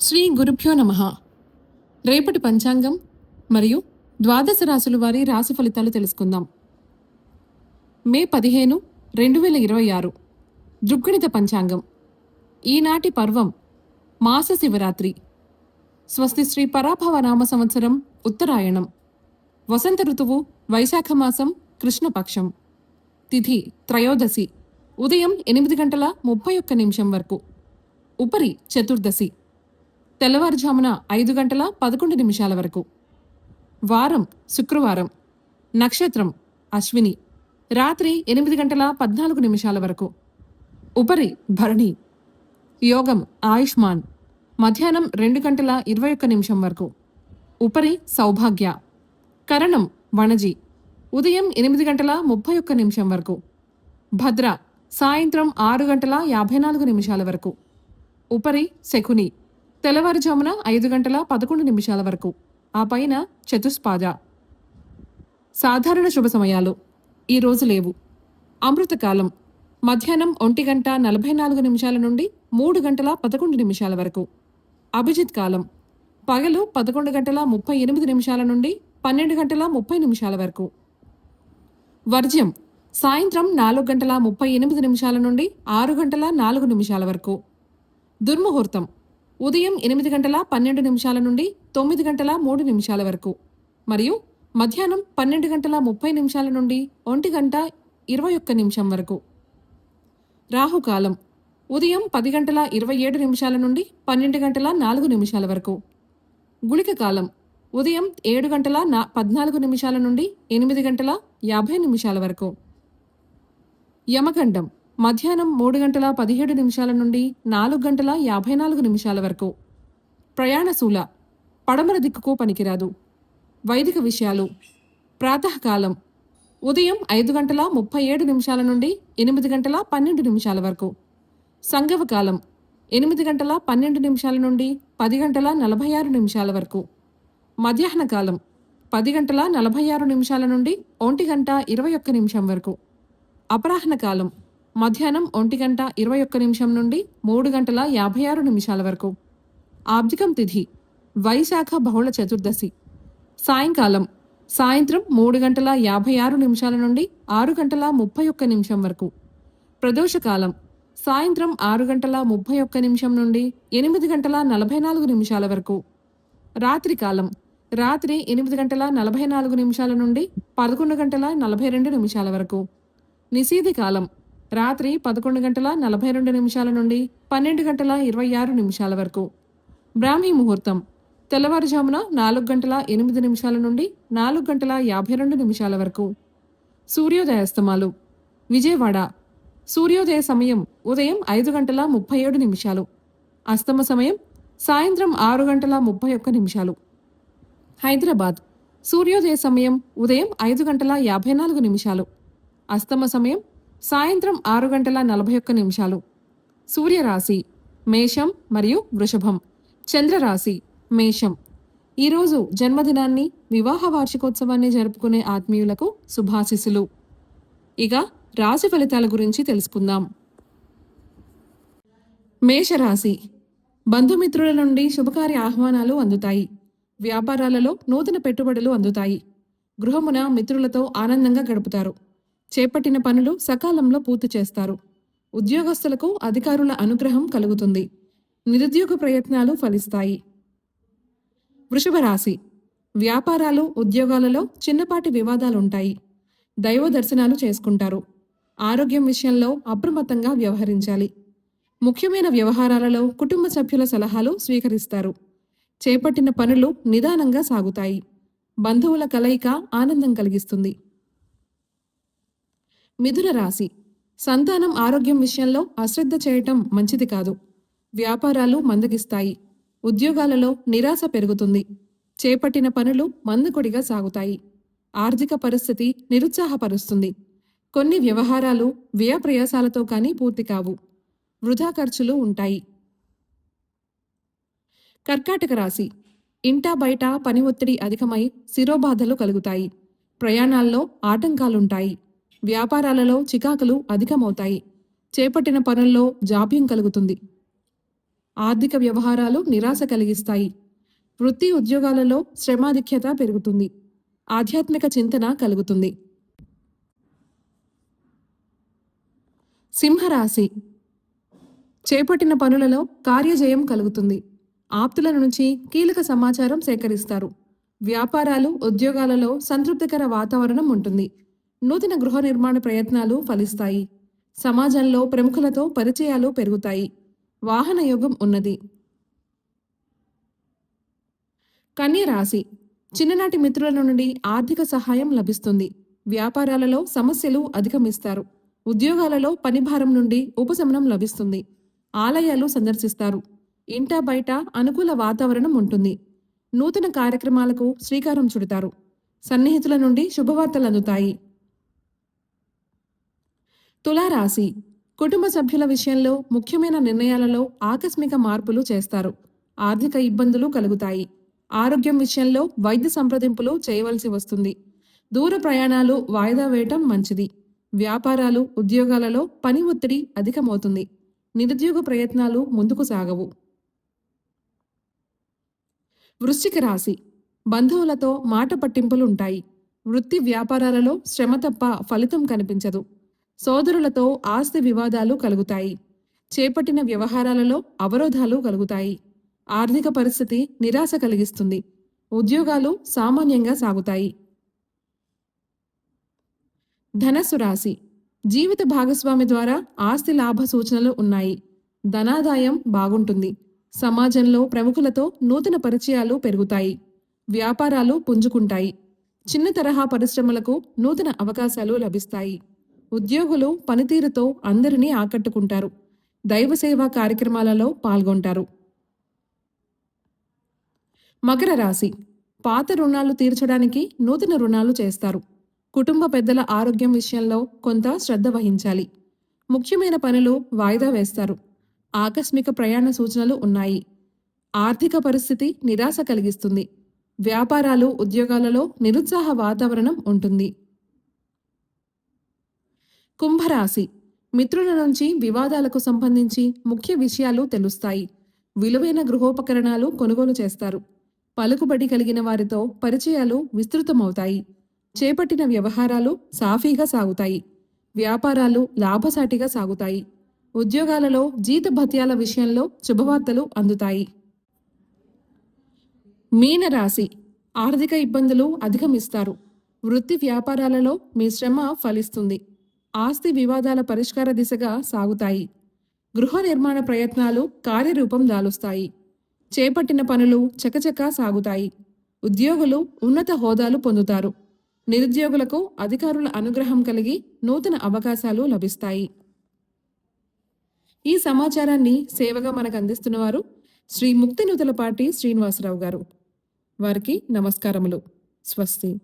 శ్రీ గురుభ్యో నమః. రేపటి పంచాంగం మరియు ద్వాదశ రాశుల వారి రాశి ఫలితాలు తెలుసుకుందాం. మే 15, 2026 దృగ్గణిత పంచాంగం. ఈనాటి పర్వం మాస శివరాత్రి. స్వస్తి శ్రీ పరాభవ నామ సంవత్సరం ఉత్తరాయణం. వసంత ఋతువు వైశాఖ మాసం కృష్ణపక్షం. తిథి త్రయోదశి ఉదయం 8:31 వరకు. ఉపరి చతుర్దశి తెల్లవారుజామున 5:11 వరకు. వారం శుక్రవారం. నక్షత్రం అశ్విని. రాత్రి 8:14 వరకు. ఉపరి భరణి. యోగం ఆయుష్మాన్. మధ్యాహ్నం 2:21 వరకు. ఉపరి సౌభాగ్య. కరణం వణజి. ఉదయం 8:31 వరకు. భద్ర సాయంత్రం 6:54 వరకు. ఉపరి శకుని. తెల్లవారుజామున 5:11 వరకు. ఆ పైన చతుస్పాద. సాధారణ శుభ సమయాలు ఈ రోజు లేవు. అమృతకాలం మధ్యాహ్నం 1:44 నుండి 3:11 వరకు. అభిజిత్ కాలం పగలు 11:38 నుండి 12:30 వరకు. వర్జ్యం సాయంత్రం 4:38 నుండి 6:04 వరకు. దుర్ముహూర్తం ఉదయం 8:12 నుండి 9:03 వరకు మరియు మధ్యాహ్నం 12:30 నుండి 1:21 వరకు. రాహుకాలం ఉదయం 10:27 నుండి 12:04 వరకు. గుళిక కాలం ఉదయం 7:14 నుండి 8:50 వరకు. యమగండం మధ్యాహ్నం 3:17 నుండి 4:54 వరకు. ప్రయాణశూల పడమర దిక్కుకు పనికిరాదు. వైదిక విషయాలు ప్రాతకాలం ఉదయం 5:37 నుండి 8:12 వరకు. సంగవకాలం 8:12 నుండి 10:46 వరకు. మధ్యాహ్న కాలం 10:46 నుండి 1:21 వరకు. అపరాహ్న కాలం మధ్యాహ్నం 1:21 నుండి 3:56 వరకు. ఆబ్దికం తిథి వైశాఖ బహుళ చతుర్దశి. సాయంకాలం సాయంత్రం 3:56 నుండి 6:31 వరకు. ప్రదోషకాలం సాయంత్రం 6:31 నుండి 8:44 వరకు. రాత్రికాలం రాత్రి 8:44 నుండి 11:42 వరకు. నిశీధి కాలం రాత్రి 11:42 నుండి 12:26 వరకు. బ్రాహ్మీ ముహూర్తం తెల్లవారుజామున 4:08 నుండి 4:52 వరకు. సూర్యోదయాస్తమాలు విజయవాడ సూర్యోదయ సమయం ఉదయం 5:37. అస్తమ సమయం సాయంత్రం 6:31. హైదరాబాద్ సూర్యోదయ సమయం ఉదయం 5:54. అస్తమ సమయం సాయంత్రం 6:41. సూర్యరాశి మేషం మరియు వృషభం. చంద్రరాశి మేషం. ఈరోజు జన్మదినాన్ని వివాహ వార్షికోత్సవాన్ని జరుపుకునే ఆత్మీయులకు శుభాశిస్సులు. ఇక రాశి ఫలితాల గురించి తెలుసుకుందాం. మేషరాశి బంధుమిత్రుల నుండి శుభకార్య ఆహ్వానాలు అందుతాయి. వ్యాపారాలలో నూతన పెట్టుబడులు అందుతాయి. గృహమున మిత్రులతో ఆనందంగా గడుపుతారు. చేపట్టిన పనులు సకాలంలో పూర్తి చేస్తారు. ఉద్యోగస్తులకు అధికారుల అనుగ్రహం కలుగుతుంది. నిరుద్యోగ ప్రయత్నాలు ఫలిస్తాయి. వృషభ రాశి వ్యాపారాలు ఉద్యోగాలలో చిన్నపాటి వివాదాలుంటాయి. దైవ దర్శనాలు చేసుకుంటారు. ఆరోగ్యం విషయంలో అప్రమత్తంగా వ్యవహరించాలి. ముఖ్యమైన వ్యవహారాలలో కుటుంబ సభ్యుల సలహాలు స్వీకరిస్తారు. చేపట్టిన పనులు నిదానంగా సాగుతాయి. బంధువుల కలయిక ఆనందం కలిగిస్తుంది. మిథున రాశి సంతానం ఆరోగ్యం విషయంలో అశ్రద్ధ చేయటం మంచిది కాదు. వ్యాపారాలు మందగిస్తాయి. ఉద్యోగాలలో నిరాశ పెరుగుతుంది. చేపట్టిన పనులు మందకొడిగా సాగుతాయి. ఆర్థిక పరిస్థితి నిరుత్సాహపరుస్తుంది. కొన్ని వ్యవహారాలు వ్యయ ప్రయాసాలతో కానీ పూర్తి కావు. వృధా ఖర్చులు ఉంటాయి. కర్కాటక రాశి ఇంటా బయట పని ఒత్తిడి అధికమై శిరోబాధలు కలుగుతాయి. ప్రయాణాల్లో ఆటంకాలుంటాయి. వ్యాపారాలలో చికాకులు అధికమవుతాయి. చేపట్టిన పనుల్లో జాప్యం కలుగుతుంది. ఆర్థిక వ్యవహారాలు నిరాశ కలిగిస్తాయి. వృత్తి ఉద్యోగాలలో శ్రమాధిక్యత పెరుగుతుంది. ఆధ్యాత్మిక చింతన కలుగుతుంది. సింహరాశి చేపట్టిన పనులలో కార్యజయం కలుగుతుంది. ఆప్తుల నుంచి కీలక సమాచారం సేకరిస్తారు. వ్యాపారాలు ఉద్యోగాలలో సంతృప్తికర వాతావరణం ఉంటుంది. నూతన గృహ నిర్మాణ ప్రయత్నాలు ఫలిస్తాయి. సమాజంలో ప్రముఖులతో పరిచయాలు పెరుగుతాయి. వాహన యోగం ఉన్నది. కన్య రాశి చిన్ననాటి మిత్రుల నుండి ఆర్థిక సహాయం లభిస్తుంది. వ్యాపారాలలో సమస్యలు అధిగమిస్తారు. ఉద్యోగాలలో పనిభారం నుండి ఉపశమనం లభిస్తుంది. ఆలయాలు సందర్శిస్తారు. ఇంటా బయట అనుకూల వాతావరణం ఉంటుంది. నూతన కార్యక్రమాలకు శ్రీకారం చుడతారు. సన్నిహితుల నుండి శుభవార్తలు అందుతాయి. తులారాశి కుటుంబ సభ్యుల విషయంలో ముఖ్యమైన నిర్ణయాలలో ఆకస్మిక మార్పులు చేస్తారు. ఆర్థిక ఇబ్బందులు కలుగుతాయి. ఆరోగ్యం విషయంలో వైద్య సంప్రదింపులు చేయవలసి వస్తుంది. దూర ప్రయాణాలు వాయిదా వేయటం మంచిది. వ్యాపారాలు ఉద్యోగాలలో పని ఒత్తిడి అధికమవుతుంది. నిరుద్యోగ ప్రయత్నాలు ముందుకు సాగవు. వృశ్చిక రాశి బంధువులతో మాట పట్టింపులు ఉంటాయి. వృత్తి వ్యాపారాలలో శ్రమ తప్ప ఫలితం కనిపించదు. సోదరులతో ఆస్తి వివాదాలు కలుగుతాయి. చేపట్టిన వ్యవహారాలలో అవరోధాలు కలుగుతాయి. ఆర్థిక పరిస్థితి నిరాశ కలిగిస్తుంది. ఉద్యోగాలు సామాన్యంగా సాగుతాయి. ధనస్సు రాశి జీవిత భాగస్వామి ద్వారా ఆస్తి లాభ సూచనలు ఉన్నాయి. ధనాదాయం బాగుంటుంది. సమాజంలో ప్రముఖులతో నూతన పరిచయాలు పెరుగుతాయి. వ్యాపారాలు పుంజుకుంటాయి. చిన్న తరహా పరిశ్రమలకు నూతన అవకాశాలు లభిస్తాయి. ఉద్యోగులు పనితీరుతో అందరినీ ఆకట్టుకుంటారు. దైవ సేవా కార్యక్రమాలలో పాల్గొంటారు. మకర రాశి పాత రుణాలు తీర్చడానికి నూతన రుణాలు చేస్తారు. కుటుంబ పెద్దల ఆరోగ్యం విషయంలో కొంత శ్రద్ధ వహించాలి. ముఖ్యమైన పనులు వాయిదా వేస్తారు. ఆకస్మిక ప్రయాణ సూచనలు ఉన్నాయి. ఆర్థిక పరిస్థితి నిరాశ కలిగిస్తుంది. వ్యాపారాలు ఉద్యోగాలలో నిరుత్సాహ వాతావరణం ఉంటుంది. కుంభరాశి మిత్రుల నుంచి వివాదాలకు సంబంధించి ముఖ్య విషయాలు తెలుస్తాయి. విలువైన గృహోపకరణాలు కొనుగోలు చేస్తారు. పలుకుబడి కలిగిన వారితో పరిచయాలు విస్తృతమవుతాయి. చేపట్టిన వ్యవహారాలు సాఫీగా సాగుతాయి. వ్యాపారాలు లాభసాటిగా సాగుతాయి. ఉద్యోగాలలో జీతభత్యాల విషయంలో శుభవార్తలు అందుతాయి. మీనరాశి ఆర్థిక ఇబ్బందులు అధిగమిస్తారు. వృత్తి వ్యాపారాలలో మీ శ్రమ ఫలిస్తుంది. ఆస్తి వివాదాల పరిష్కార దిశగా సాగుతాయి. గృహ నిర్మాణ ప్రయత్నాలు కార్యరూపం దాలుస్తాయి. చేపట్టిన పనులు చకచకా సాగుతాయి. ఉద్యోగులు ఉన్నత హోదాలు పొందుతారు. నిరుద్యోగులకు అధికారుల అనుగ్రహం కలిగి నూతన అవకాశాలు లభిస్తాయి. ఈ సమాచారాన్ని సేవగా మనకు అందిస్తున్నవారు శ్రీ ముక్తినూతలపాటి శ్రీనివాసరావు గారు. వారికి నమస్కారములు. స్వస్తి.